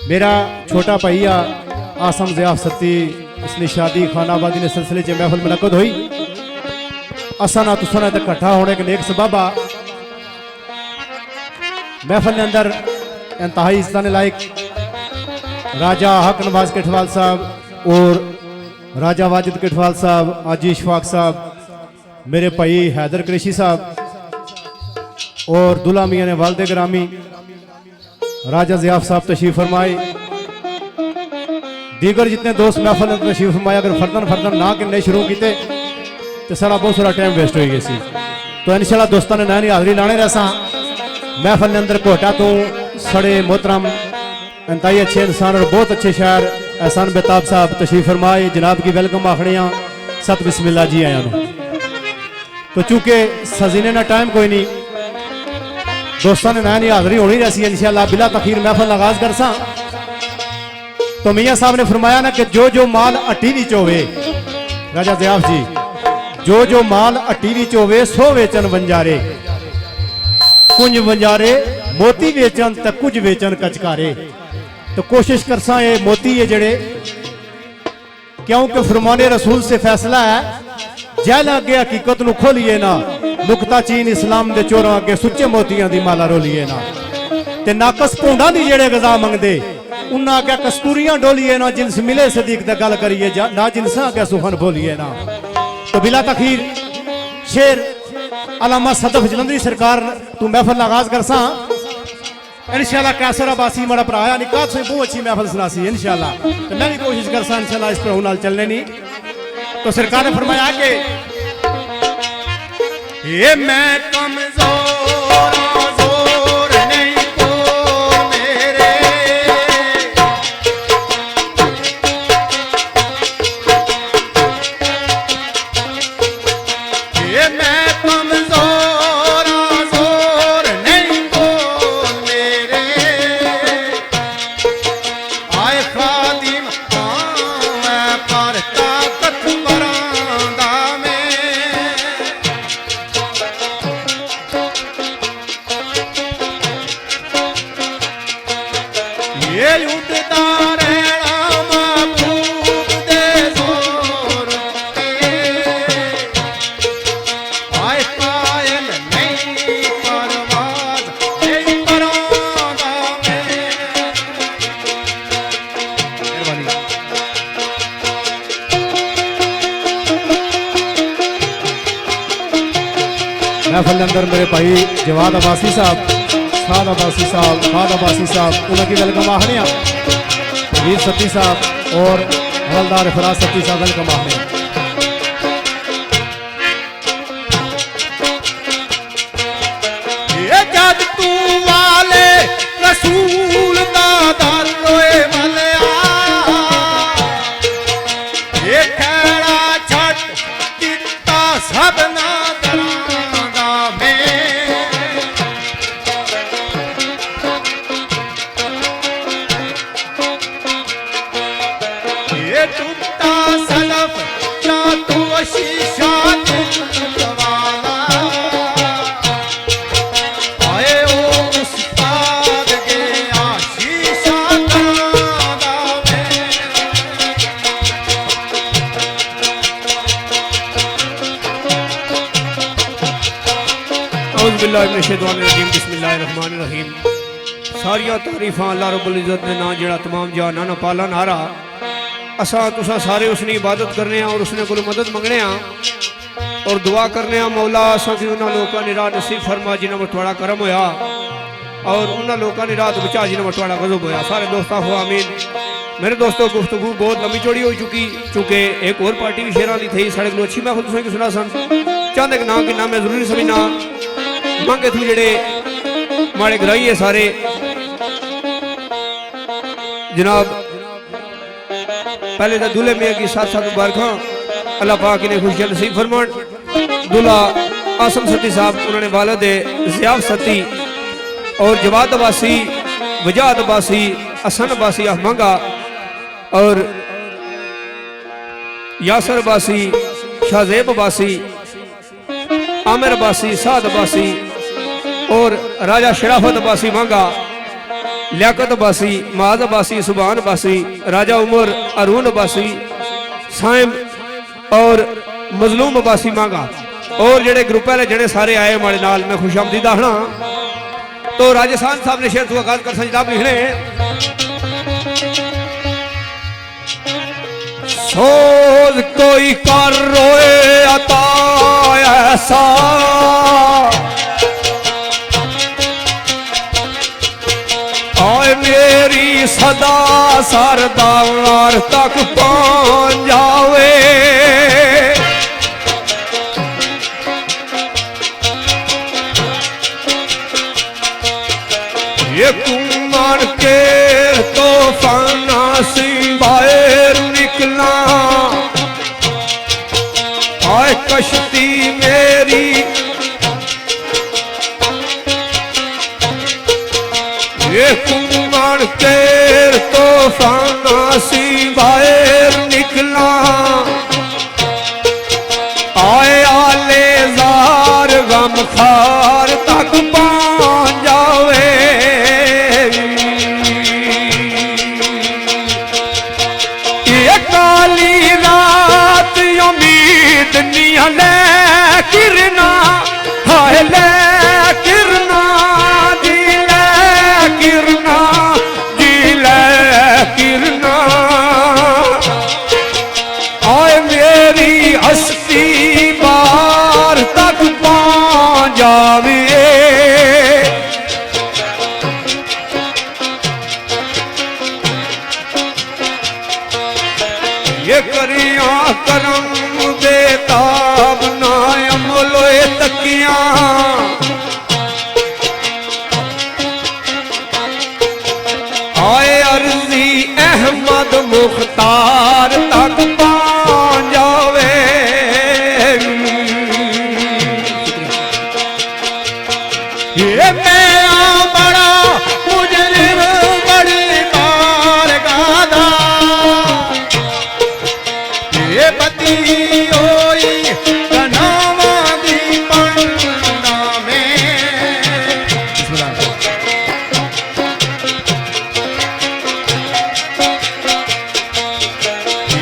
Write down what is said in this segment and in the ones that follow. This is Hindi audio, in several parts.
मेरा छोटा भैया आसम ज़ियाफ सत्ती इसकी शादी खानाबादी ने सिलसिले च महफिल मुनक़द हुई। असा ना तुसा ना इकट्ठा होने के नेक सबबा महफिल के अंदर इंतहाई इज्जत लायक राजा हक नवाज किठवाल साहब और राजा वाजिद किठवाल साहब, आजी इशफाक साहब, मेरे भाई हैदर कुरैशी साहब और दुल्हा मियाँ ने वालदे ग्रामी राजा ज़ियाफ साहब तशरीफ फरमाए। दीगर जितने दोस्त महफिल में तशरीफ फरमाए, अगर फर्दन फर्दन ना गिनने शुरू किए तो सारा बहुत सारा टाइम वेस्ट हो गया सी। तो इंशाल्लाह दोस्तों ने नैनी हाजरी लाने रहा महफिल के अंदर कोटा तो सड़े मोहतरम इंतहाई अच्छे इंसान और बहुत अच्छे शायर एहसान बेताब साहब तशरीफ फरमाए। जनाब की वेलकम आखने सत बिस्मिल्लाह जी आया। तो चूंकि सजीने ना टाइम कोई नहीं, दोस्तों ने नैनी हाजरी होनी रही इंशाल्लाह बिला तखीर महफिल आगाज कर सा। तो मियाँ साहब ने फरमाया ना कि जो जो माल अट्टी विच होवे, राजा ज़ियाफ जी, जो माल अट्टी विच होवे सो वेचन वंजारे, कुंज वंजारे मोती वेचन ते कुछ वेचन कचकारे। तो कोशिश करसा ये मोती ये जड़े, क्योंकि फरमाने रसूल से फैसला है जैल अगे हकीकत नूं खोलिए ना, नुकता चीन इस्लाम दे चोरों अगे सुच्चे मोतियां दी माला रोलिए ना, ते नाकस भूंडा दी जेड़े गजा मंगदे उन्ना अगे कस्तूरियां डोलिए ना, जिनस मिले सदीक दा गल करिए ना, जिनसा अगे सुखन बोलिए ना। तो बिला तखीर शेर अलामा सदफ जलंधरी सरकार तू महफिल आगाज कर सा इंशाल्लाह। कैसर अब्बासी मेरा भरा है निकात से बहुत अच्छी महफिल सुनासी इंशाल्लाह। तो मैं भी कोशिश कर सा इंशाल्लाह इस पर नाल चलने नहीं। तो सरकार ने फरमाया कि ये मैं कमजोर जोर नहीं को मेरे, ये मैं कमजोर जोर नहीं को मेरे, आए खादिम मैं पर ताकत बरांदा में, ये उठता रहना महबूब दे जोर पे, आए कायल नहीं परवाज नहीं परांदा में। महफिल अंदर मेरे भाई जवाद अब्बासी साहब, साद अब्बासी साहब, खाद अब्बासी साहब, उनकी वेलकम आखने वीर सत्ती साहब और हवलदार फराज सत्ती साहब वेलकम आखने। ये जद तू वाले रसूल दा दर रोए मलिया, ये खैरा छट दिता सबना दरांदा में, ये टूटा सलफ क्या तू शीशा वाला, आए ओ उस्ताद के आशीषा दादा में। औज़ु बिल्लाहि मिनश शैतानिर रजीम, बिस्मिल्लाहिर रहीम। सारिया तारीफां अल्लाह रब्बुल इज़्ज़त ने ना जेड़ा तमाम जहानां दा पालन हारा। असा तुसा सारे उसकी इबादत करने और उसने कोई मदद मंगने और दुआ करने मौला असा कि उन्होंने लोगों ने राह नसीब फरमा जिन्होंने थोड़ा करम होया और उन्होंने लोगों ने रात बचा जिन्होंने थोड़ा गजब होया। सारे दोस्तों हो आमीन। मेरे दोस्तों गुफ्तगू बहुत लंबी चौड़ी हो चुकी, चूँकि एक और पार्टी भी शेरां दी थी साढ़े को अच्छी मैं खुद की सुना सन चाहते कि नाम कि नाम मैं जरूरी समझना मांगे तू जेड़े माड़े ग्राही है सारे जनाब। पहले तो दूल्हे मियाँ की साथ साथ मुबारक अल्लाह पाक ने खुशियां नसीब फरमान। दूल्हा आसम सत्ती साहब उन्होंने वालिद ज़ियाफ सत्ती और जवाद अब्बासी, वजाद अब्बासी, असन अब्बासी अहमंगा और यासर अब्बासी, शाहजेब अब्बासी, आमिर अब्बासी, साद अब्बासी और राजा शराफत अब्बासी मांगा लियाकत अब्बासी, माज अब्बासी, सुभान अब्बासी, राजा उमर, अरून अब्बासी, साइम और मजलूम अब्बासी मांगा और जेडे ग्रुप है जड़े सारे आए हमारे नाल मैं खुशामदीदा हाँ। तो राजस्थान साहब ने शेर तो आगाज कर जनाब लिखने सोज कोई कर रोए अता ऐसा आए मेरी सदा सरदार तक पहुंच जावे ये कुमान के तो फाना सी बाहर निकला आए कश्ती मेरी ये कुमान के तो फाना सी बाहर निकला आए आले जार गम खार तक पहुंच जावे काली रात उम्मीद ले किरना हाय ले किरना जी ले किरना जी ले किरना आए मेरी हस्ती बार तक पहुंच जावे ये करिया करम देता बनायम लोए तकिया आए अर्जी अहमद मुख्तार तक पहुंच जावे ये मैं बड़ा मुजरिम बड़ी बार गादा ये पति होई कनावा दी पंडा में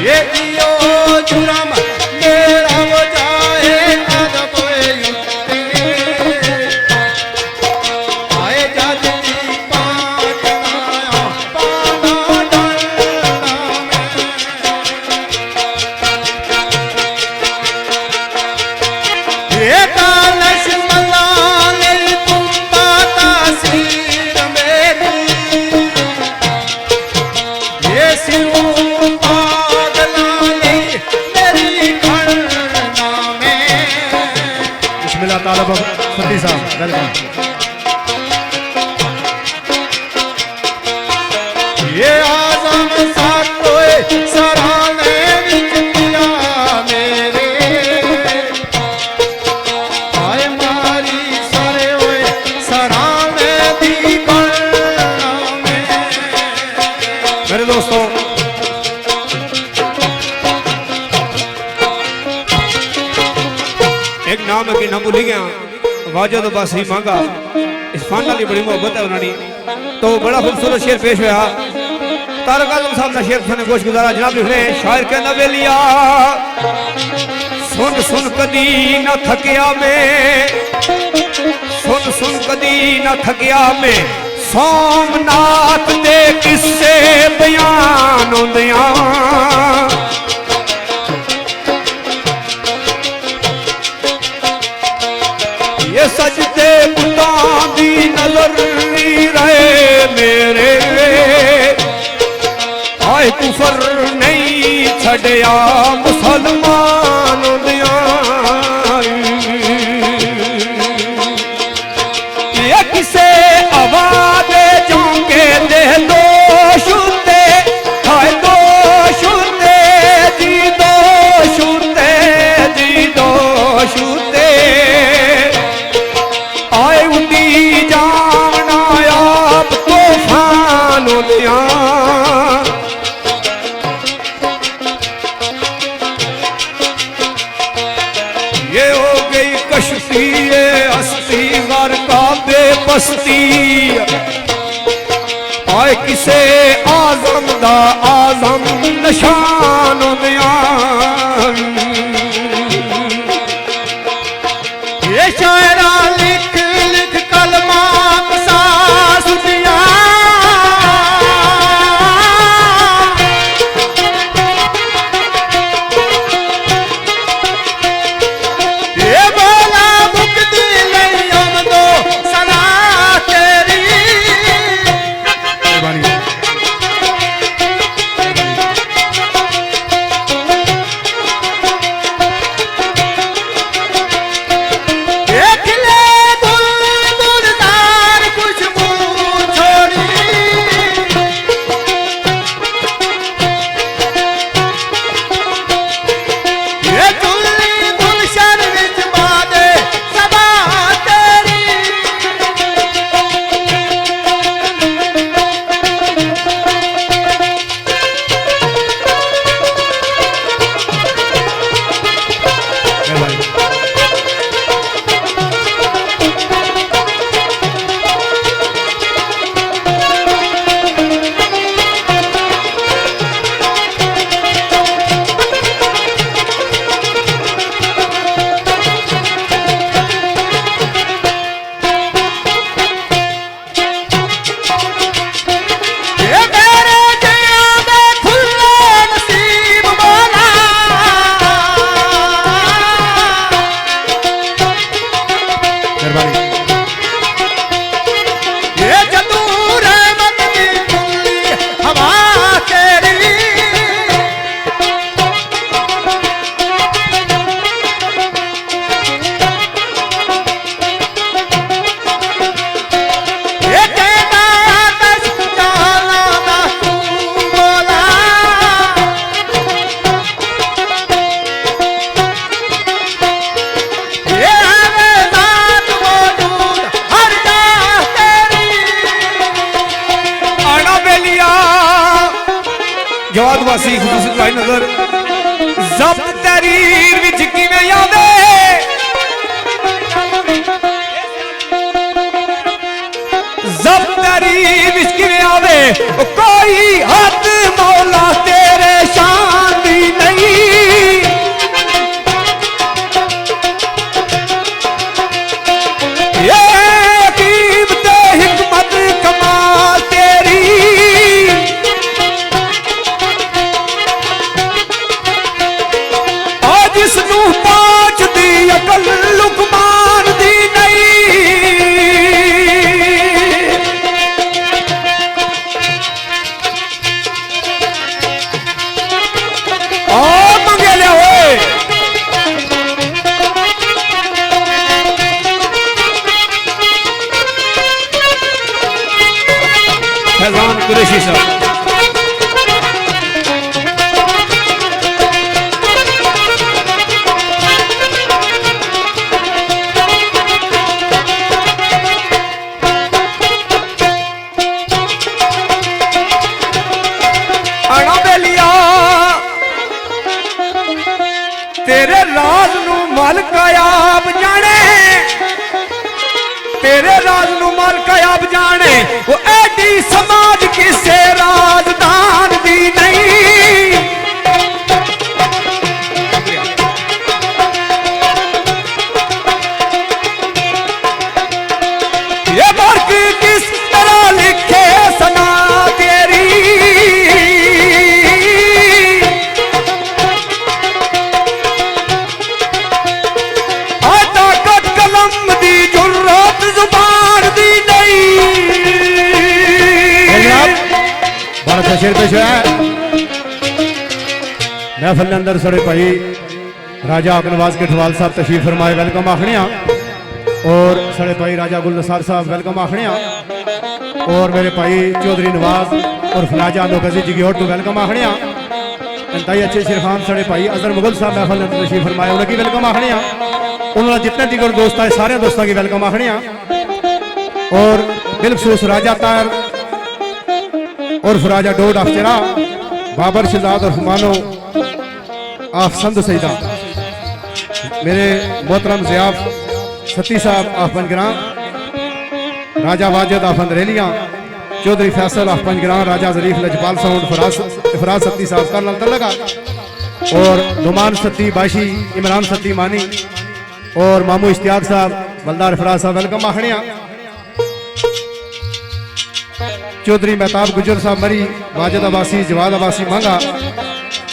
ये दियो जुर्म मेरा वो जाए अदब आए जज दी पांच आया पाना डंडा ये कालश मलाने तुम पाता सीर मेरी ये सिर पागलाने मेरी खड़ना में बिस्मिल्लाह ताला फती साहब वेलकम। ये आजम साकोए सराने विच पिया मेरे आए मारी सारे होए सराने दी गलना में मेरे दोस्तों एक नाम है कि नाम भूल गया वाजद अब्बासी मांगा इस फान वाली बड़ी मोहब्बत है उन्होंने तो बड़ा खूबसूरत शेर पेश हुआ तारक आलम साहब का शेर थाने गोश गुजारा जनाब लिख रहे हैं शायर कहना बेलिया सुन सुन कदी न थकिया में सुन सुन कदी न थकिया में सोमनाथ दे किस्से बयान होंदिया ये सजदे पुतां दी नजर नहीं रहे मेरे आए कुफर नहीं छड़िया मुसलमान दिया ये किसे आवाज चौंके दे दोष होते हाय दोष होते जी दोष होते जी दोष होते आए उदी जाना आप तूफान दिया ये हो गई कश्ती हस्ती वर का बेबस्ती हाय किसे आजम दा आजम निशान होंदिया ये शायरा लिख लिख कलमा कसा सुनिया ये बोला मुक्ति नहीं हम दो सना तेरी देख ले बुलबुलदार खुशबू छोड़ी ये चुल्ली गुलशन विच बादे सबा तेरी ये मेरे जिया में खुले नसीब बोला ये जदू रहमत की खुली हवा तेरी ये कहना दस जाना ना तू बोला ये हमें साथ मौजूद हर जा तेरी आना बेलिया जवाद वासी खुशबू भाई नजर जब्त तहरीर विच किवें आवे जब्त तहरीर विच किवें आवे ओ कोई हद मौला तेरे शान दी नहीं ये हकीम ते हिकमत कमाल तेरी आज इसनू पाँच दी अकल लुकमान दी नहीं आ मंगे लिया होए फैजान कुरैशी साहब आना बेलिया तेरे राज नू मालक आप जाने तेरे राज नू मालक आप जाने वो एडी समाज किसे राजदान दी नहीं ये वर्क किस तरह लिखे सना तेरी ताकत कलम दी जुर्रत जुबान दी नहीं बड़ा शेर पेश होया महफिल के अंदर सड़े भाई राजा अकनवाज के ठवाल साहब तशरीफ फरमाए वेलकम आखने और सड़े भाई राजा गुल नसार साहब वेलकम आखने और मेरे भाई चौधरी नवाज और फलाजा नोकजी जगियोर तो वेलकम आखने इंतई अच्छे शेर खान सड़े भाई अजहर मुगल साहब महफिल के अंदर तशरीफ फरमाए उन्हें वेलकम आखने उन्होंने जितने दिगर दोस्त आए सारे दोस्तों की वेलकम आखने और बिलखसूस राजा तार और फराजा डोड अफचरा बाबर शहजाद और हुमानो आफसंद सईदा मेरे मोहतरम ज़ियाफ सती साहब आफन ग्राम राजा वाजिद आफन रेलियाँ चौधरी फैसल ऑफ पंजग्रां, राजा जरीफ लजपाल साउंड, फराज सत्ती साहब का नल लगा, और नुमान सत्ती बाशी, इमरान सत्ती मानी, और मामू इश्तियाक साहब, बलदार फराज साहब, वेलकम आखड़िया। चौधरी मेहताब गुजर साहब मरी, वाजिद अब्बासी, जवाद अब्बासी मांगा,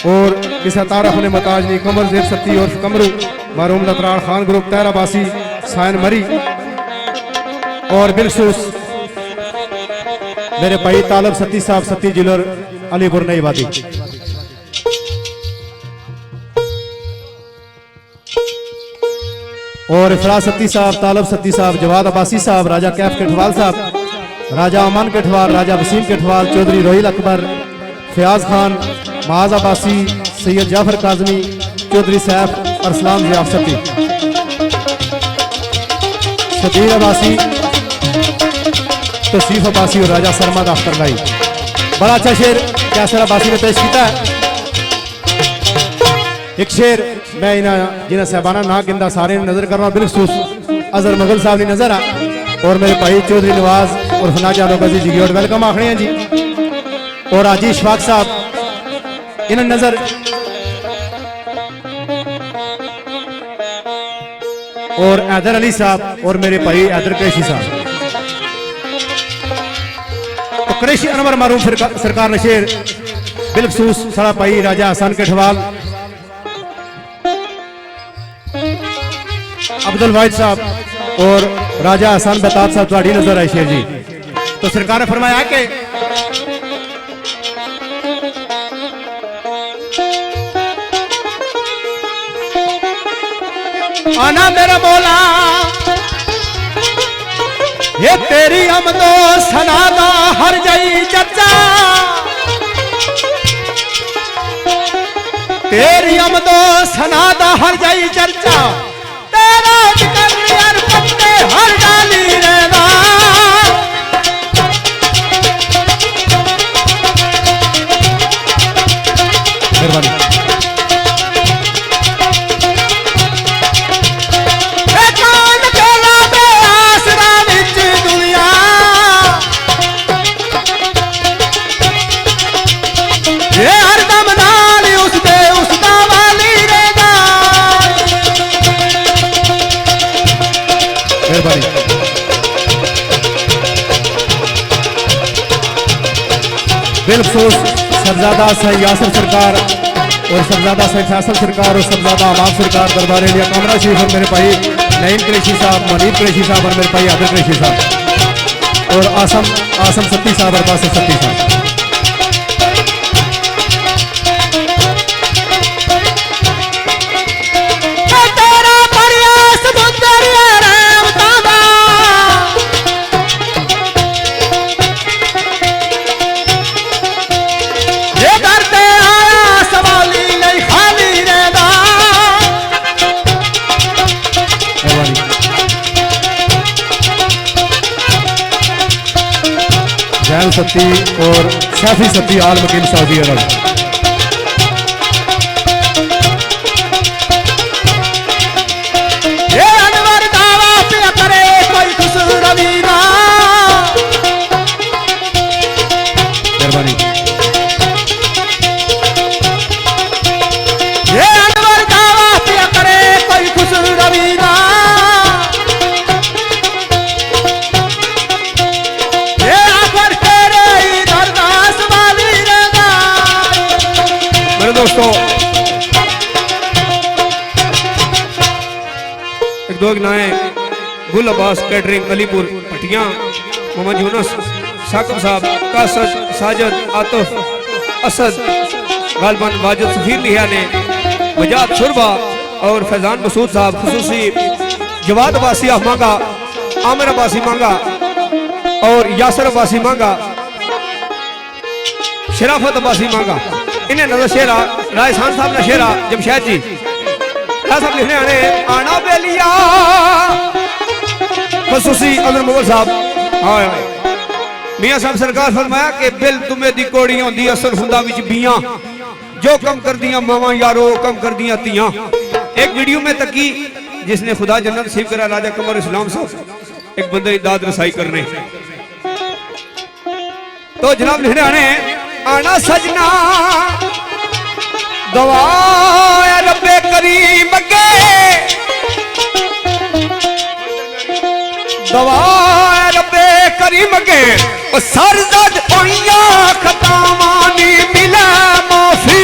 और किसा तारफ ने मताज नहीं, कमर जेब सत्ती और कमरू, मारूम लतराड़ खान ग्रुप, तैर अब्बासी, सायन मरी, और बिलखसूस मेरे भाई तालब सत्ती साहब, सत्ती जिलर, अलीपुर नई वादी। और इफराज सत्ती साहब, तालब सत्ती साहब, जवाद अब्बासी साहब, राजा कैफ केठवाल साहब, राजा अमान केठवाल, राजा वसीम केठवाल, चौधरी रोहिल अकबर, फयाज खान, माज अब्बासी, सैयद जाफर काजमी, चौधरी सैफ, अरसलान जियाफ सत्ती, शबीर अब्बासी, तौसीफ अब्बासी और राजा सरमद अख्तर लाई। बड़ा अच्छा शेर कैसर अब्बासी ने पेश किया है। एक शेर मैं इन्हें जिन्हें साहबाना ना गिंदा सारे नजर कर रहा हूँ, बिलखसूस अजहर मुगल साहब ने नजर आ, और मेरे भाई चौधरी नवाज और फनाजा लोगजी जी की वेलकम आखड़े हैं जी, और आजी इशफाक साहब इन्हें नजर, और हैदर अली साहब और मेरे भाई हैदर कुरैशी साहब। तो कुरैशी अनवर मारूफ सरकार ने शेर बिलखसूस सारा भाई राजा हसन केठवाल, अब्दुल वाहिद साहब और राजा हसन बेताब साहब थोड़ी नजर आए शेर जी। तो सरकार ने फरमाया कि आना मेरा मौला, ये तेरी अमदो सनादा हर जाई चर्चा, तेरी अमदो सनादा हर जाई चर्चा, तेरा जिक्र यार पत्ते हर डाली रहना। मेहरबानी। बिलखसूस सरजादा सैयद यासर सरकार और सरजादा सैयद फैसल सरकार और सरजादा अमाम सरकार दरबार इंडिया कामरा शरीफ और मेरे भाई नईम कुरैशी साहब, मनीब कुरैशी साहब और मेरे भाई आदिल कुरैशी साहब और आसम सत्ती साहब और बासित सत्ती साहब। जैन सत्ती और शैफी सत्ती आल मकीम सऊदी अरब। ये अनवर दावा पे करे कोई खुसर रवीना। मेहरबानी। ये अनवर दावा पे करे कोई खुसर रवीना। दोस्तों एक दो नाए गुल अब्बास कैटरिंग अलीपुर पटियां, मोहम्मद यूनुस साकिब साहब, कासद साजद आतिफ असद गालबन वाजिद सफीर लिया ने वजाद शुरबा और फैजान मसूद साहब खुसूसी जवाद अब्बासी मांगा, आमिर अब्बासी मांगा और यासर अब्बासी मांगा, शराफत अब्बासी मांगा। इन्हें नजर शेरा राजस्थान साहब ने शेरा जमशेद जी साहब लिखने आना बेलिया खसूसी अदर मुगल साहब। हाँ मियाँ साहब सरकार फरमाया कि बिल तुम्हें दी कोड़ी होंदी असल हुंदा विच बियां, जो कम कर दिया मावा यारो कम कर दिया तियां। एक वीडियो में तकी जिसने खुदा जन्नत नसीब करा राजा कमर इस्लाम साहब एक बंदे की दाद रसाई करने तो जनाब लिखने आने आना सजना दवाया रब्बे करीम अगे दवाया रब्बे करीम अगे सरदद पाइया खतावानी मिले माफी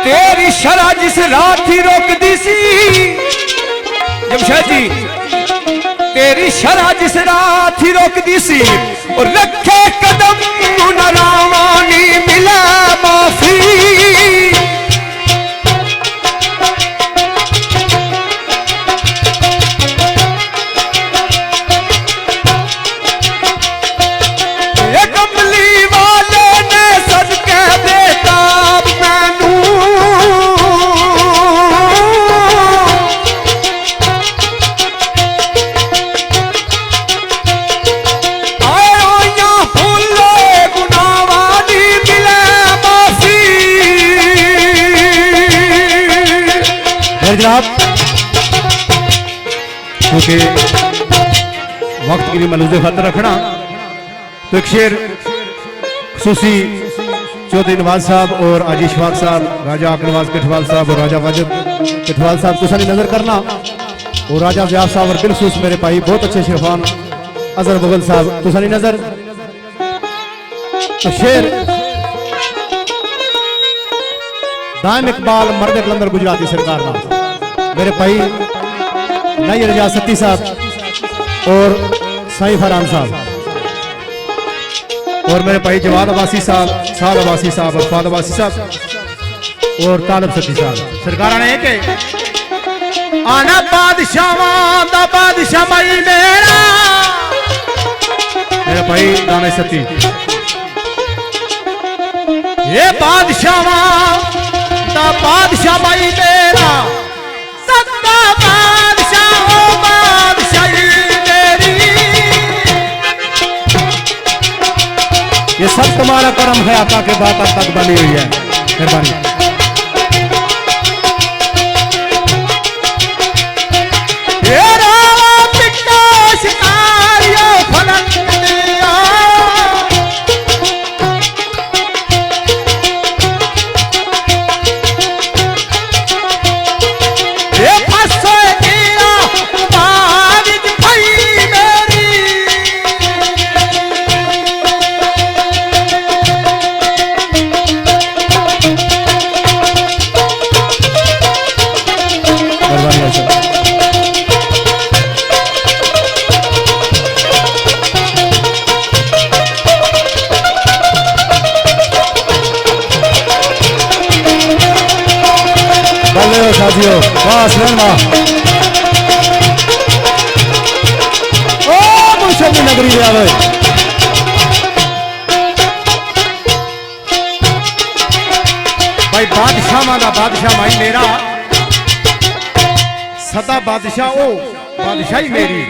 तेरी शरा जिस रात ही रोकती सी जमशेद जी तेरी शरा जिस रात ही रोकती सी और रखे कदम न रावानी मिला माफी जनाब क्योंकि वक्त के लिए मलूज़े खत रखना तो एक शेर खुसूसी चौधरी नवाज साहब और आजी इशफाक साहब राजा अकरवाज कठवाल साहब और राजा वाजिद कठवाल साहब तुसा नजर करना और राजा ज़ियाद साहब और बिलखसूस मेरे भाई बहुत अच्छे शेरफान अजहर मुगल साहब तुसा नजर तो शेर दाम इकबाल मर्द कलंदर गुजराती सरकार ना मेरे भाई नई रजा सत्ती साहब और साईं फरहान साहब और मेरे भाई जवाद अब्बासी साहब साहब अब्बासी साहब और फाद अब्बासी साहब और तालब सत्ती साहब सरकार ने के आना बादशाह दा बादशाह भाई मेरा भाई दाने सत्ती ये बादशाह दा बादशाह भाई मेरा सत्ता बादशाह ओ बादशाही मेरी ये सब तुम्हारा करम है आका के बात अब तक बनी हुई है मेहरबानी साथियों वाह सुनना ओ मुशक्की नगरी में आवे भाई बादशाह माना बादशाह भाई मेरा सदा बादशाह ओ बादशाही मेरी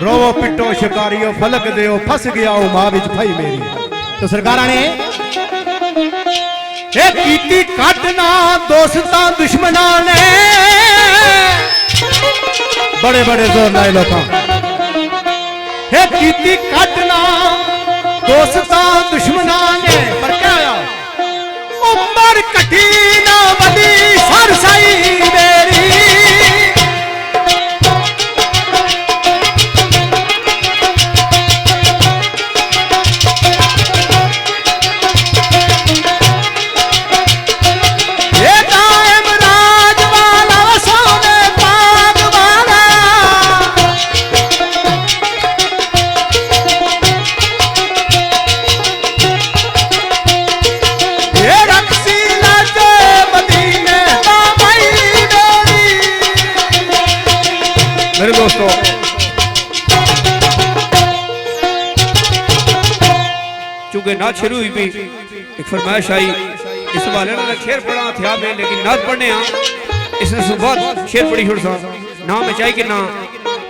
रोवो पिटो शिकारियो फलक देओ फस गया ओ मां विच भाई मेरी तो सरकारा ने कीती काटना दोस्तां दुश्मना ने बड़े बड़े जोर लाए लोग कीती काटना दोस्तां दुश्मना ने पर क्या आया उम्र कटी ना बदी सरसाई मेरी ये कायम राज वाला सोने पाग वाला ये रक्सी लाजे मदीने दा भाई मेरी मेरे दोस्तों चूंकि नात शुरू हुई भी एक फरमाइश आई इस वाले ने शेर पढ़ा था मैं लेकिन नात पढ़ने इसने सुबह शेर पढ़ी छोड़ सा नाम में चाहिए कि ना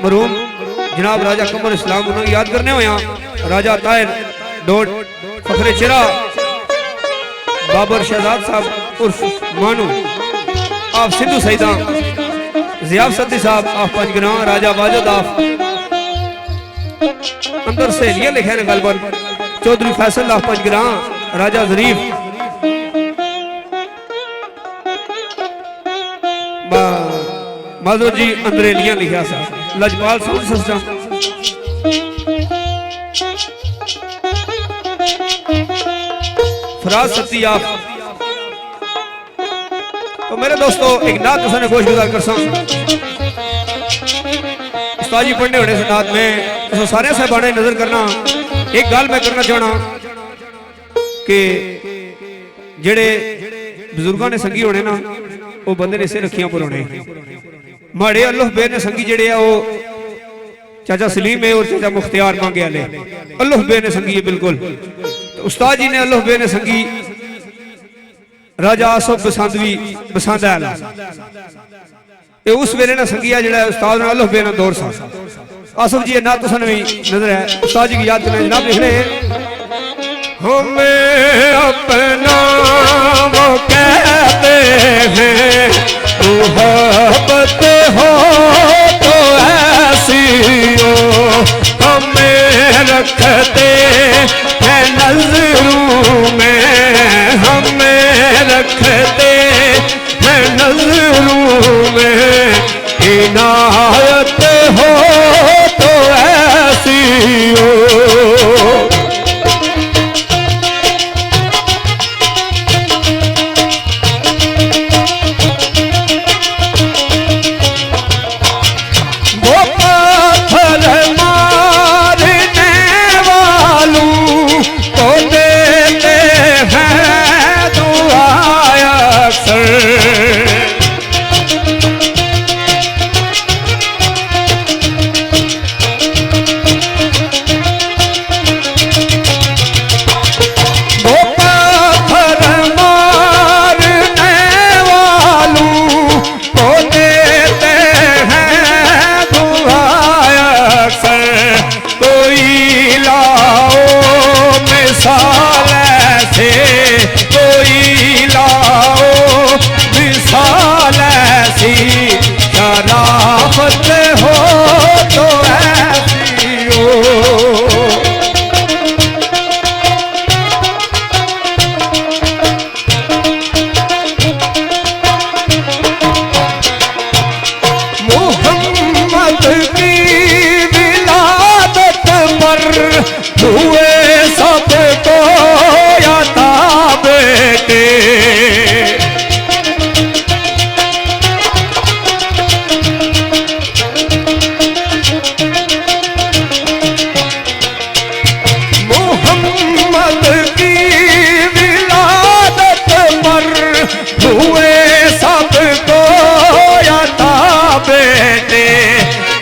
मरूम जनाब राजा कमर इस्लाम उन्होंने याद करने हो यहाँ राजा ताहिर डोड फखरे चिरा बाबर शहजाद साहब उर्फ मानू आप सिंधु सईदा जियाब सद्दी साहब आप पंजगना राजा वाजद आप अंदर से ये लिखे ने गल पर चौधरी फैसल आप पंजगना राजा जरीफ माजूर जी अंदरेलियां लिखा सा लजपाल साउंड सिस्टम फराज सत्ती आप तो मेरे दोस्तों एक नात तुसाने गोश गुजार कर उस्ताद जी पढ़ने होने से नात में तो सारे साहबाने नजर करना एक गल मैं करना चाहना कि जेड़े बुजुर्गों ने संगी होने ना वो बंदे ने इसे रखियां पर होने माड़े अल्लाह बे ने संगी जेड़े वो चाचा सलीम है और चाचा मुख्तियार मांगे वाले अल्लाह बे ने संगी है बिल्कुल तो उस्ताद जी ने अल्लाह बे ने संगी राजा आसफ बसंतवी बसंत आला ये उस वेले ना संगिया जेड़ा उस्ताद ने अल्लाह बे ना दौर सा आसफ जी ना तो भी नजर है उस्ताद जी की याद में जनाब लिख रहे हमें अपना वो कहते हैं मोहब्बत हो तो ऐसी हो हमें रखते हैं नजरों में हमें रखते हैं नजरों में इनायत हो तो ऐसी हो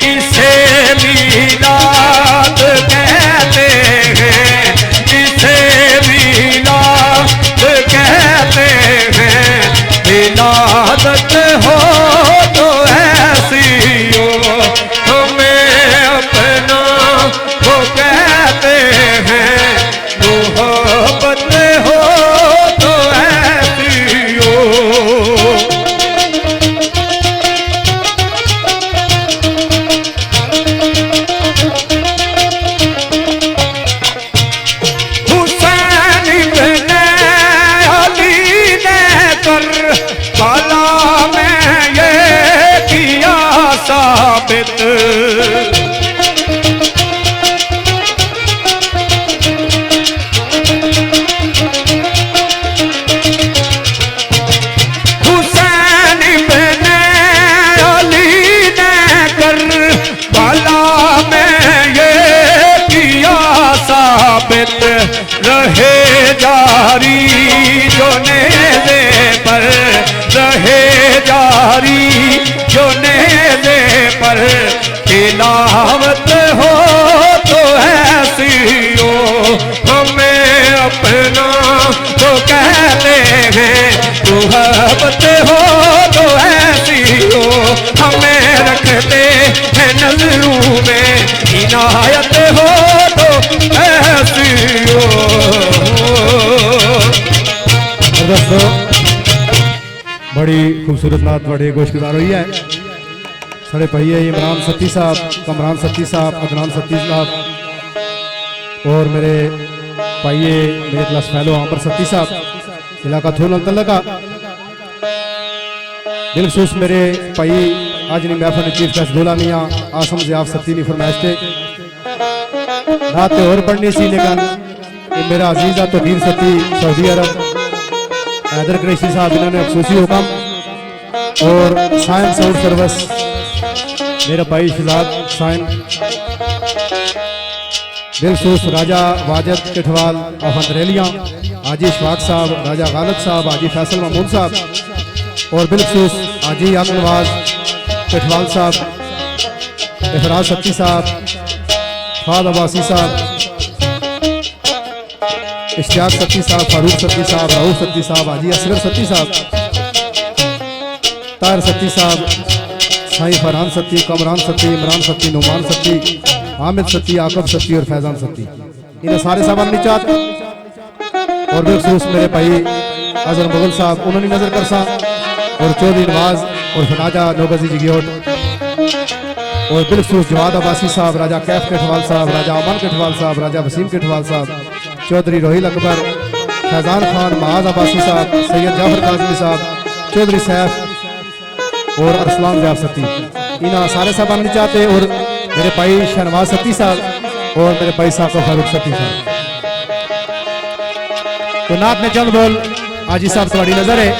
इसे मीलाद कहते हैं साबित। हुसैन बिन अली ने कर बाला में ये किया साबित। रहे जारी जो नेज़े पर, रहे जारी जो नेज़े पर। तिलावत हो तो ऐसी हो, हमें अपना तो कहते हैं। मोहब्बत हो तो ऐसी हो, हमें रखते हैं नज़रों में। इनायत हो तो ऐसी हो। दोस्तों बड़ी खूबसूरत नात बड़ी गोशगुजार हुई है। साढ़े भैया इमरान सत्ती साहब, कमरान सत्ती साहब, अदनान सत्ती साहब और मेरे भाइये मेरे क्लास फेलो आमर सत्ती साहब, इलाका थोल तलका। दिलखसूस मेरे भाई आज नहीं महफल चीफ गेस्ट दूल्हा मियाँ आसम ज़ियाफ सत्ती ने फरमाइश थे रात और पढ़नी सी, लेकिन मेरा अजीज़ा तो दीन सत्ती सऊदी अरब हैदर कुरैशी साहब इन्होंने खसूसी हुक्म और साइम साउंड सर्विस मेरा भाई शहजाद साइम, दिलखसूस राजा वाजिद किठवाल अफंदरेलिया, हाजी इशफाक साहब, राजा गालिब साहब, हाजी फैसल महमूद साहब और बिलखसूस हाजी आकनवाज किठवाल साहब, इफराज सत्ती साहब, फाद अब्बासी साहब, इश्तियाक सत्ती साहब, फारूक सत्ती साहब, राऊफ सत्ती साहब, हाजी असगर सत्ती साहब, तार सत्ती साहब, साईं फरहान सत्ती, कमरान सत्ती, इमरान सत्ती, नुमान सत्ती, हामिद सत्ती, आकब सत्ती और फैजान सत्ती, इन्हें सारे साहब निचात और बिलखसूस मेरे भाई अजहर मुगल साहब उन्होंने नजर कर सा और चौधरी नवाज और फनाजा नौगजी जिगियोट और बिलखसूस जवाद अब्बासी साहब, राजा कैफ किठवाल साहब, राजा अमन किठवाल साहब, राजा वसीम किठवाल साहब, चौधरी रोहिल अकबर, फैजान खान, महाज अब्बासी साहब, सैयद जाफर काजमी साहब, चौधरी सैफ और अरसलान ज़ियाफ सत्ती, इन्हें सारे साहब आने चाहते और मेरे भाई शहनवाज सत्ती साहब और मेरे भाई साहब फारूक सत्ती साहब। तो नात में चंद बोल हाजी साहब तुम्हारी नजर है।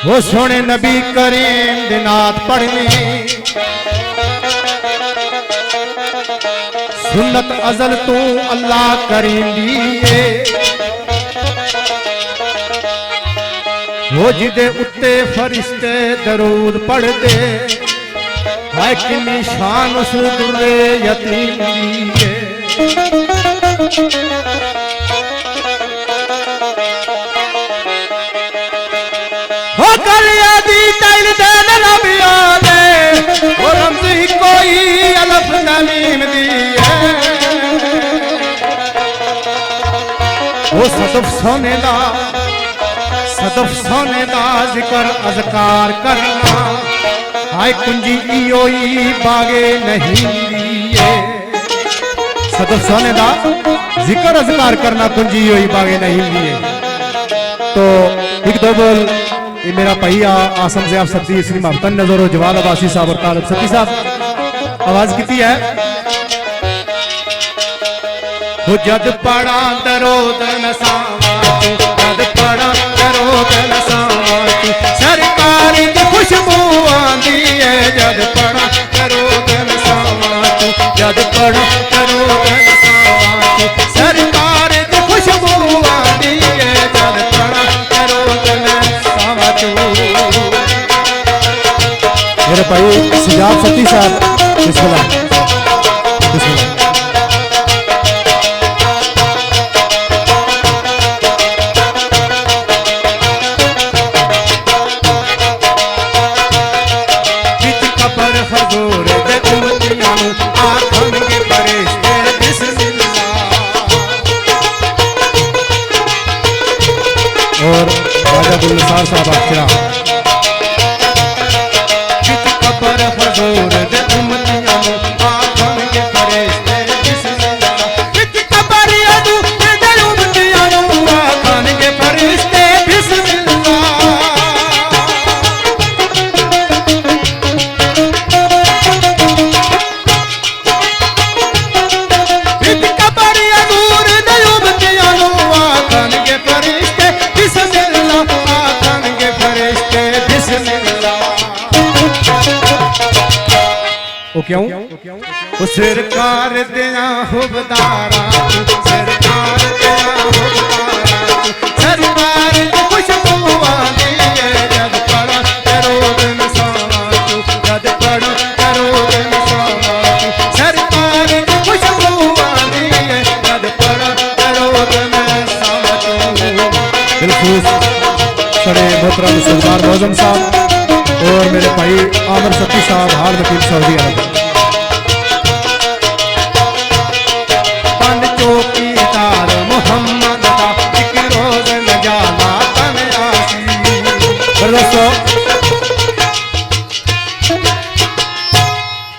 वो सोने नबी करीम दिनात पढ़नी सुन्नत अजल तू अल्लाह करीम दिए। वो जिदे उत्ते फरिश्ते दरूद पढ़ दे है किन्नी शान उस दुर्रे यतीम दिए। हो कलिया दी तैल देन रबिया दे वो रमज़ी कोई अलफ नमीम दिए। वो सदफ सोने दा जिक्र अज़कार करना हाय कुंजी इयोई बागे नहीं दिए। सदफ सोने दा जिक्र अज़कार करना कुंजी इयोई बागे नहीं दिए। तो एक दो बोल ये मेरा भैया आसम ज़ियाफ सत्ती श्री महबतन नजर और जवाद अब्बासी साहब और तालिब सत्ती साहब आवाज की है। हो जद पड़ा दरोद नसावा जद पड़ा दरोद नसावा सरकार की खुशबू आंदी है। जद पड़ा दरोद नसावा जद पड़ा दरोद नसावा सरकार की खुशबू आंदी है। जद पड़ा दरोद नसावा मेरे भाई सिजाब सत्ती साहब बिस्मिल्लाह बिस्मिल्लाह। और राजा गुलजार साहब आखिरा कबर हजूर दे उम्मतियां आखन के फरिश्ते बिस्मिल्लाह। कबर हजूर दे उम्मतियां आखन के फरिश्ते बिस्मिल्लाह। क्यों? वो सरकार दिया हुबदारा सरकार दिया हुबदारा सरकार की खुशबू आनी है जब पड़ा करो दिन सावा तू जब पड़ा करो दिन सावा तू सरकार की खुशबू आनी है जब पड़ा करो दिन सावा तू। बिल्कुल बड़े मोहतरम सरदार मौजम साहब और मेरे भाई आमिर सत्ती साहब हाल वकील सऊदी अरब। चौकीदार मोहम्मद दा एक रोज न जाला तन आसी। दोस्तों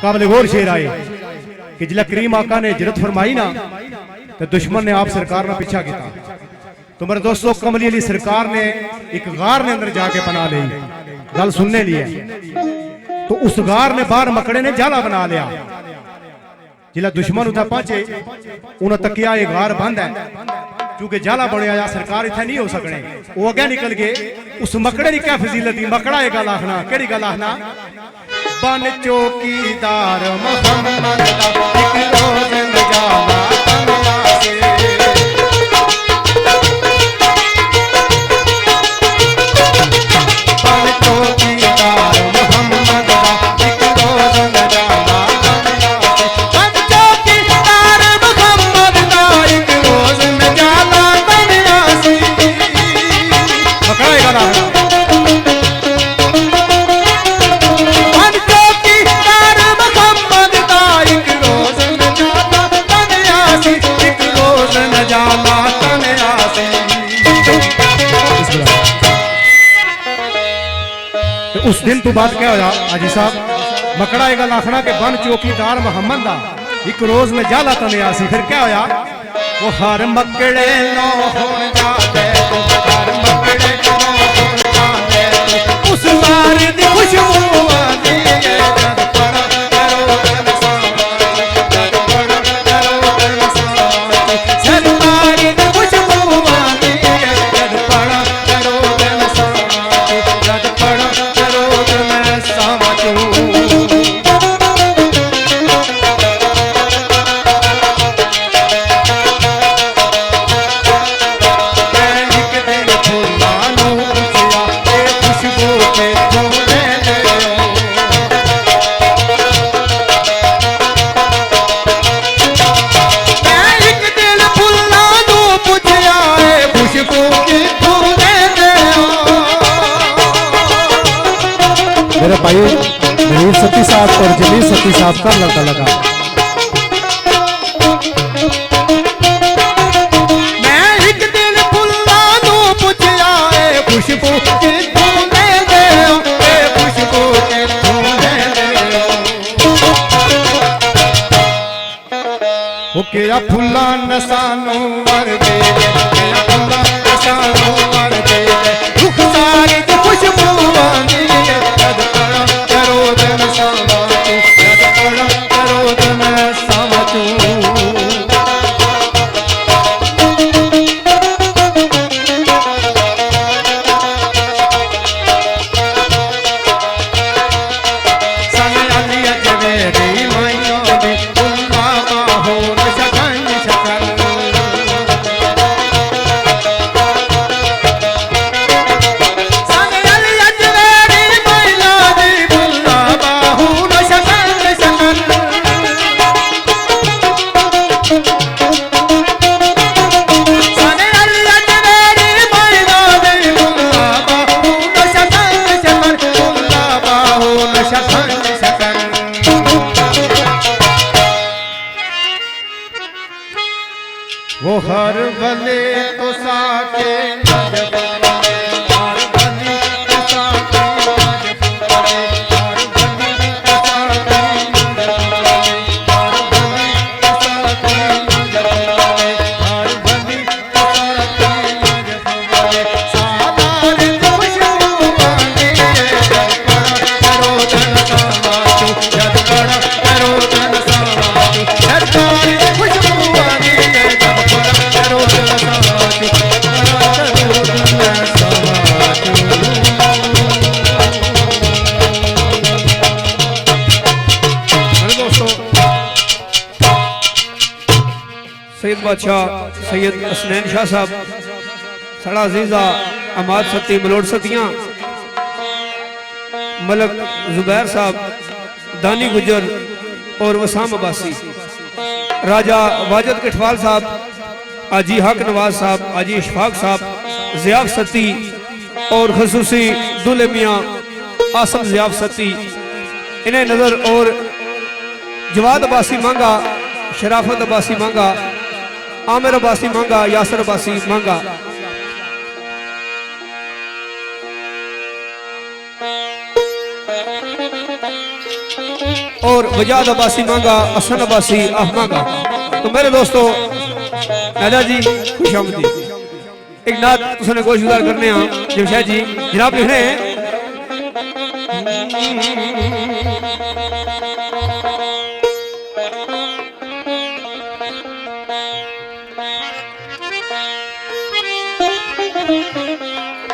काबिल गौर शेर आए कि जिला करीम आका ने हिजरत फरमाई ना तो दुश्मन ने आप सरकार ना पीछा किया। तो मेरे दोस्तों कमली अली सरकार ने एक गार ने अंदर जाके पना ली गल सुनने लिए। तो उस गार ने बाहर मकड़े ने जाला बना लिया। जिला दुश्मन उधर पहुंचे उन्हें तकिया ये गार बंद है क्योंकि जाला बने आया सरकार इतना नहीं हो सकने। वो अगे निकल गए उस मकड़े की क्या फजीलत थी। मकड़ा एक गल आखना केड़ी गल आखना बन चौकीदार मोहम्मद दा एक रोज न जाला तन आसी। बन चौकीदार मोहम्मद दा एक रोज न जाला तन आसी। बन चौकीदार मोहम्मद दा एक रोज न जाला तन आसी। मकड़ा एक गल आखना उस दिन तो बात क्या होया हाजी साहब मकड़ा एक गल आखना कि बन चौकीदार मोहम्मद दा एक रोज में जाला तने आसी। फिर क्या होया वो हर मकड़े नो हो जाते तो हर मकड़े नो हो जाते तो उस बार दी खुशबू आनी है जब पड़ा करो दिन सावा जब पड़ा करो दिन सावा सरकार दी खुशबू आनी है जब पड़ा करो दिन सावा जब पड़ा करो दिन सावा मेरे भाई नवीन सत्ती साहब और जमील सत्ती साहब का लड़का लगा। मैं एक दिल फुल्ला नू पुछया ए खुशबू किथों ले दे ए खुशबू किथों ले दे। वो केरा फुल्ला नसानू वर दे केरा फुल्ला नसानू वर दे रुख सारी दी खुशबू आनी है जद पड़ा करो दिन सावा तू जद पड़ा करो दिन सावा तू। बादशाह सैयद हसनैन शाह साहब, सड़ा अजीजा अमाद सती मलोड़ सतियां, मलक जुबैर साहब, दानी गुजर और वसाम अब्बासी, राजा वाजद कठवाल साहब, आजी हक नवाज साहब, आजी इशफाक साहब, ज़ियाफ सती और खसूसी दुल्हे मियाँ आसम ज़ियाफ सती, इन्हें नज़र और जवाद अब्बासी मांगा, शराफत अब्बासी मांगा, आमिर अब्बासी मांगा, यासर अब्बासी मांगा। और वजाद अब्बासी मांगा, हसन अब्बासी आह मांगा। तो मेरे दोस्तों नादा जी खुशामदी एक नात तुसने गोशगुजार करने जमशेद जी जनाब लिख रहे हैं।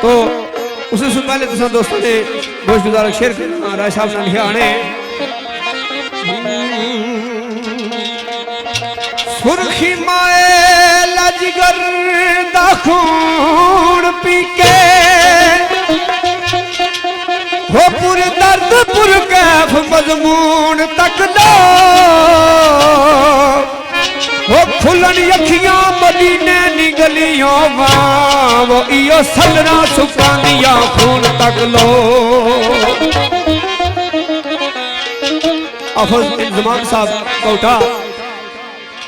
तो उससे पहले तुसा दोस्तों ने गोशगुजार शेर करना राय साहब ने लिखा आने सुर्खी माए लजगर दा खून पी के हो पुर दर्द पुर कैफ मजमून तक दो हो खुलन अखियां मदीने निगलियों वो इयो सलना सुकानिया खून तक लो। अफज इंजमान साहब कोटा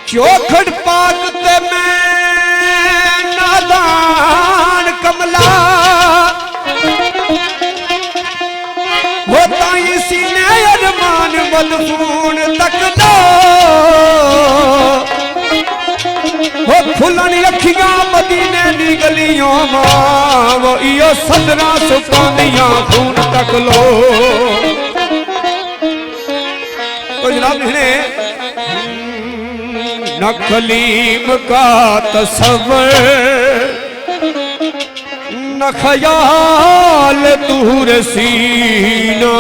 चौखट पाक ते मैं नादान कमला होता इसी ने अरमान मदफून तक दो हो फुलन अखियां मदीने दी गलियों मां वो इयो सदरा सुकानिया खून तक लो। तो जनाब लिखने न कलीम का तस्वर न ख्याल दूर सीना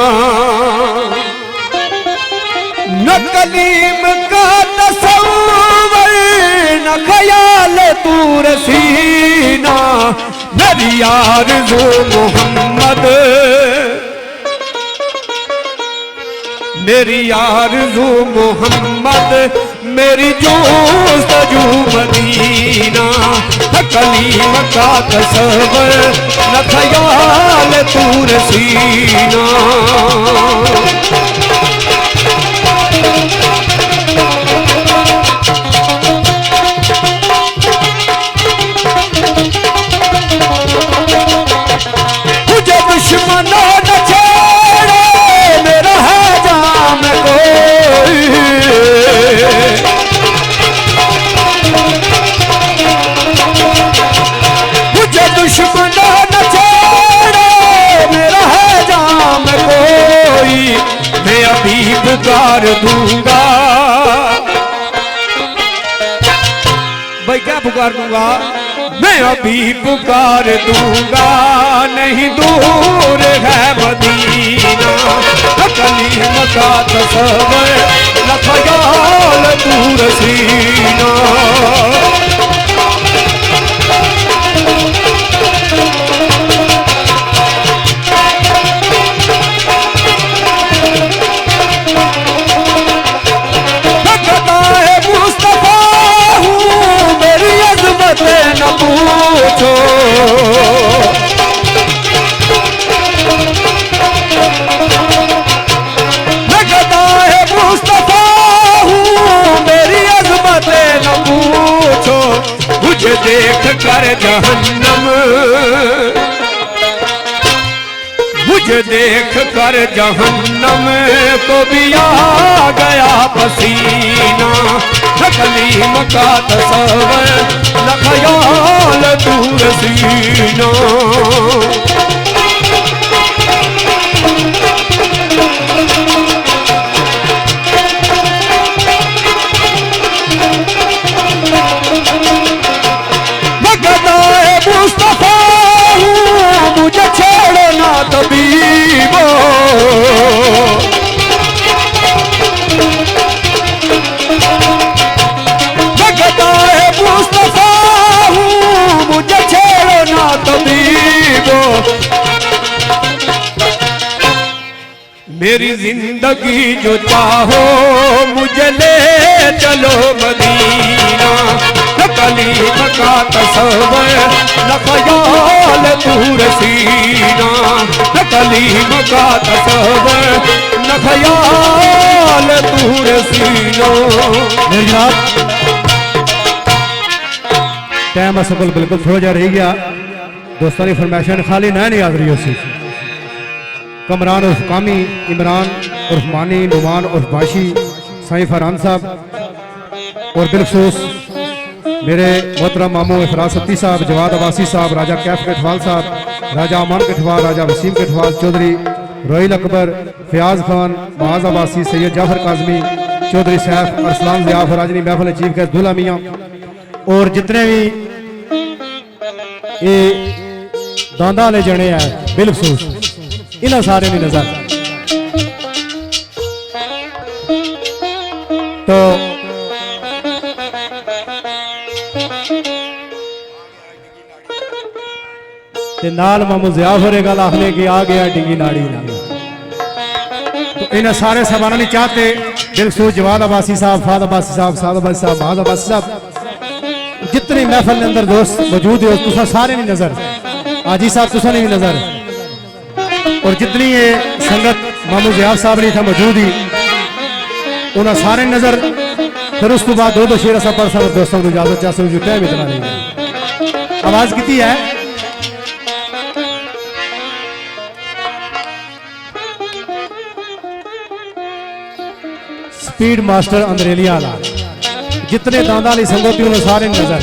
न कलीम का तस्वर न ख्याल दूर सीना मेरी आरज़ू मोहम्मद मेरी आरज़ू मोहम्मद मेरी जोस्तजू मदीना कलीम का तस्वर न ख्याल दूर सीना। मुझे दुश्मनों न छेड़े मेरा है जाम कोई मुझे दुश्मनों न छेड़े मेरा है जाम कोई मैं अभी पुकार दूंगा। भाई क्या पुकार दूंगा मैं अभी पुकार दूंगा नहीं दूर है मदीना कलीम का तस्वर न ख्याल दूर सीना। न पूछो मैं गदाए मुस्तफा हूँ मेरी अज़मत न पूछो मुझे देख कर जहन्नम मुझे देख कर जहन्नम को भी आ गया पसीना कलीम का तस्वर न ख्याल दूर सीना। मैं गदाए मुस्तफा हूँ मुझे छोड़ना तबीबो वो मेरी जिंदगी जो चाहो मुझे ले चलो मदीना न कलीम का तस्वर न ख्याल दूर सीना न कलीम का तस्वर न ख्याल दूर सीना। मेरे जनाब टाइम असफल बिल्कुल थोड़ा जा रही गया दोस्तों की फरमाइश खाली नहीं याद रही उसी कमरान उर्फ कामी इमरान उर्फ मानी नुमान उर्फ बाशी साईं फरहान साहब और बिलखसूस मेरे मोहतरम मामू इफराज सत्ती साहब जवाद अब्बासी साहब राजा कैफ कठवाल साहब राजा अमान कठवाल राजा वसीम कठवाल चौधरी रोहिल अकबर फयाज खान महाज अब्बासी सैयद जाफर काजमी चौधरी सैफ अरसलान ज़ियाफ राजनी महफिल चीफ गेस्ट दुल्ला मियाँ और जितने भी ये दांदा वाले जने हैं बिलखसूस इन्हों सारे की नजर तो नाल मामू ज़ियाफ होरे गल आखने की आ गया डिंगी नाड़ी ना तो इन्हें सारे सामान नहीं चाहते बिलखसूस जवाद अब्बासी साहब फाद अब्बासी साहब साद अब्बासी साहब महाज अब्बासी साहब जितनी महफिल के अंदर दोस्त मौजूद है तुसा सारे नहीं नजर आजी साहब तुसा नहीं नजर और जितनी ये संगत मामू ज़ियाफ साहब नहीं था मौजूद ही उन्हें सारे नजर फिर उस बाद दो शेर असा पढ़ सकते दोस्तों को इजाजत चाह सकते टाइम इतना नहीं आवाज कितनी है स्पीड मास्टर अंदरेलिया वाला जितने दांदा वाली संगत थी उन्हें सारे नजर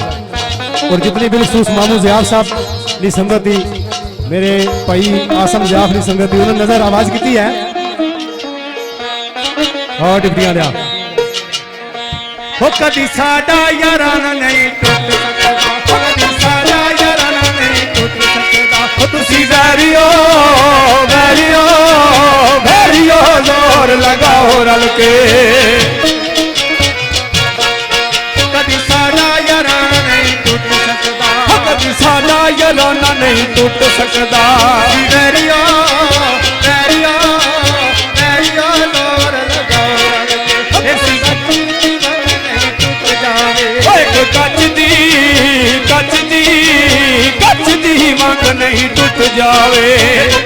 और जितनी बिलखसूस मामू ज़ियाफ साहब की संगत थी मेरे भाई आसम ज़ियाफ की संगत थी उन्होंने नजर आवाज की है और डिप्टियां लिया कदी साडा याराना नहीं टूट सकता कदी साडा याराना नहीं टूट सकता तुसी वैरियो वैरियो वैरियो जोर लगाओ रल के कदी साडा याराना नहीं टूट सकता कभी साडा याराना नहीं टूट सकता वैरियो वैरियो वैरियो जोर लगाओ रल के ऐसी गति दीवाना नहीं टूट जावे एक कच दी मंग नहीं टूट जावे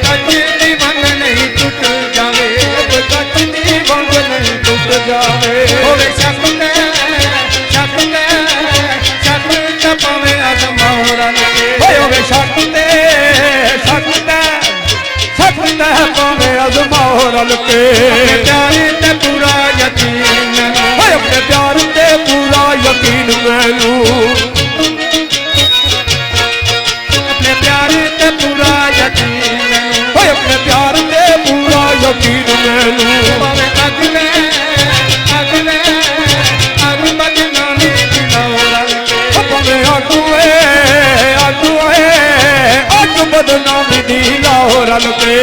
कच दी मंग नहीं टूट जावे कच दी मंग नहीं टूट जावे होवे शक चपावे आजमाओ रल के होवे शक पावे आजमाओ रल के प्यार ते पूरा यकीन अपने प्यार ते पूरा यकीन मैनू अपने प्यार ते पूरा यकीन अपने प्यार ते पूरा यकीन मैनू भावे अगले अग बदनामी दिलाओ रल के भावे अग बदनामी दी लाओ रल के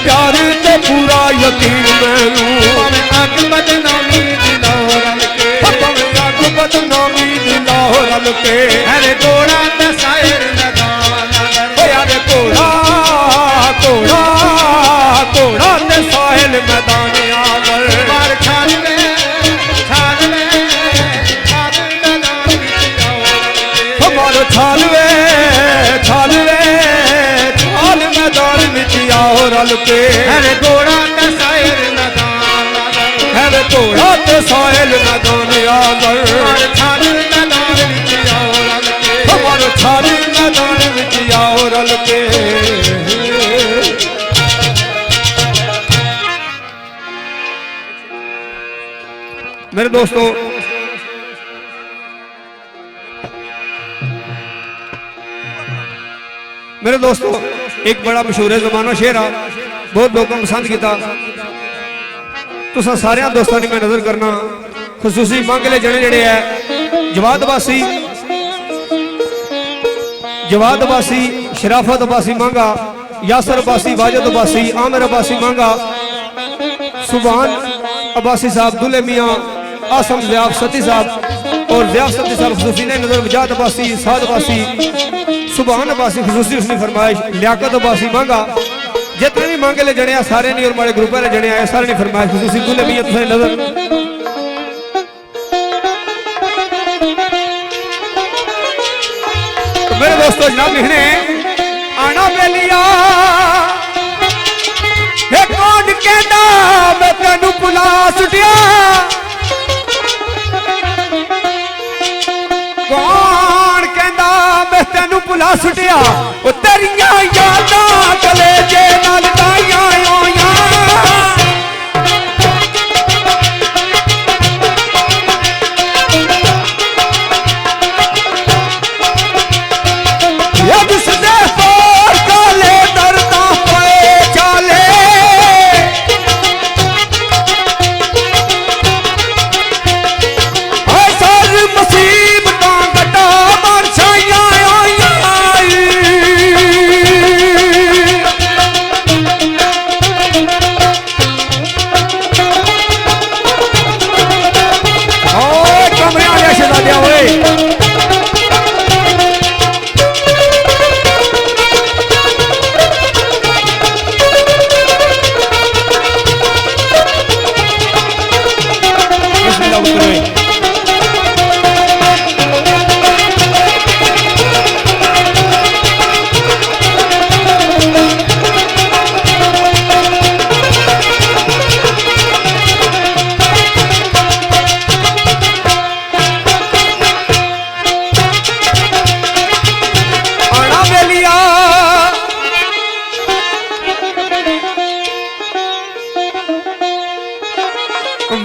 प्यार ते पूरा यकीन मैनू अग बदनामी दिलाओ रल के अग बदनामी दिलाओ रल के अरे घोड़ा ते शायर लगाना अरे घोड़ा घोड़ा घोड़ा ते साहिल मैदान आवर बार छाल में हमारो छालवे छालवे छाल मैदान विच आओ रल के अरे घोड़ा ते शायर लगाना अरे घोड़ा ते साहिल मैदान आवर छाल मैदान विच आओ रल के हमारो छाल मैदान विच आओ रल के मेरे दोस्तों एक बड़ा मशहूर ज़माना शेर आ बहुत लोगों को पसंद किया। तुसा सारे दोस्तों की मैं नजर करना खसूसी मंगले जने जड़े है जवाद बासी शराफत अब्बासी मांगा, यासर अब्बासी, वाजिद अब्बासी, आमिर अब्बासी मांगा, सुभान अब्बासी साहब, दुल्हे मियाँ, आसम ज़ियाफ सती साहब और ज़ियाफ सती साहब खसूसी ने नजर, वजाद अब्बासी, साद अब्बासी, सुभान अब्बासी खसूसी उसने फरमाइश, लियाकत अब्बासी मांगा। जितने भी मांगे ले जने सारे नहीं और हमारे ग्रुप वाले जने आए सारे ने फरमाइश खसूसी दुल्हे मियाँ तुझे नजर। मेरे दोस्तों जनाब लिखने आना बेलिया कौन कहता मैं तेनू भुला सुटिया, कौन कहता मैं तेनू भुला सुटिया, वो तेरिया यादां कलेजे नाल ताइयां होइयां।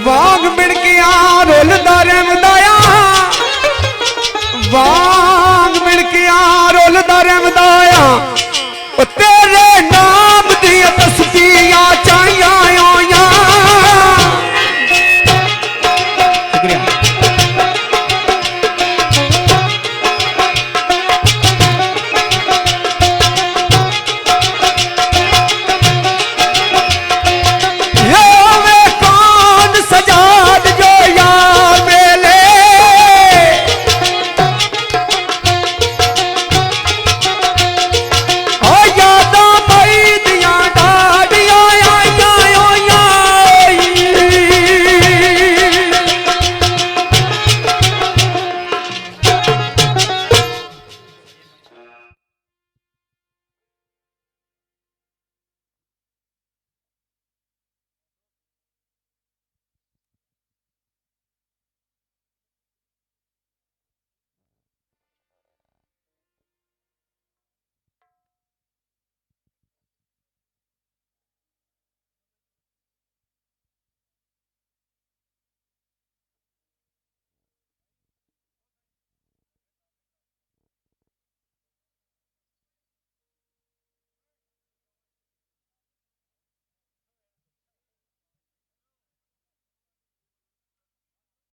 वांग मिड़कियां रोलदा रहमदाया, वांग मिड़कियां रोलदा रहमदाया, तेरे नाम दी तस्बीहां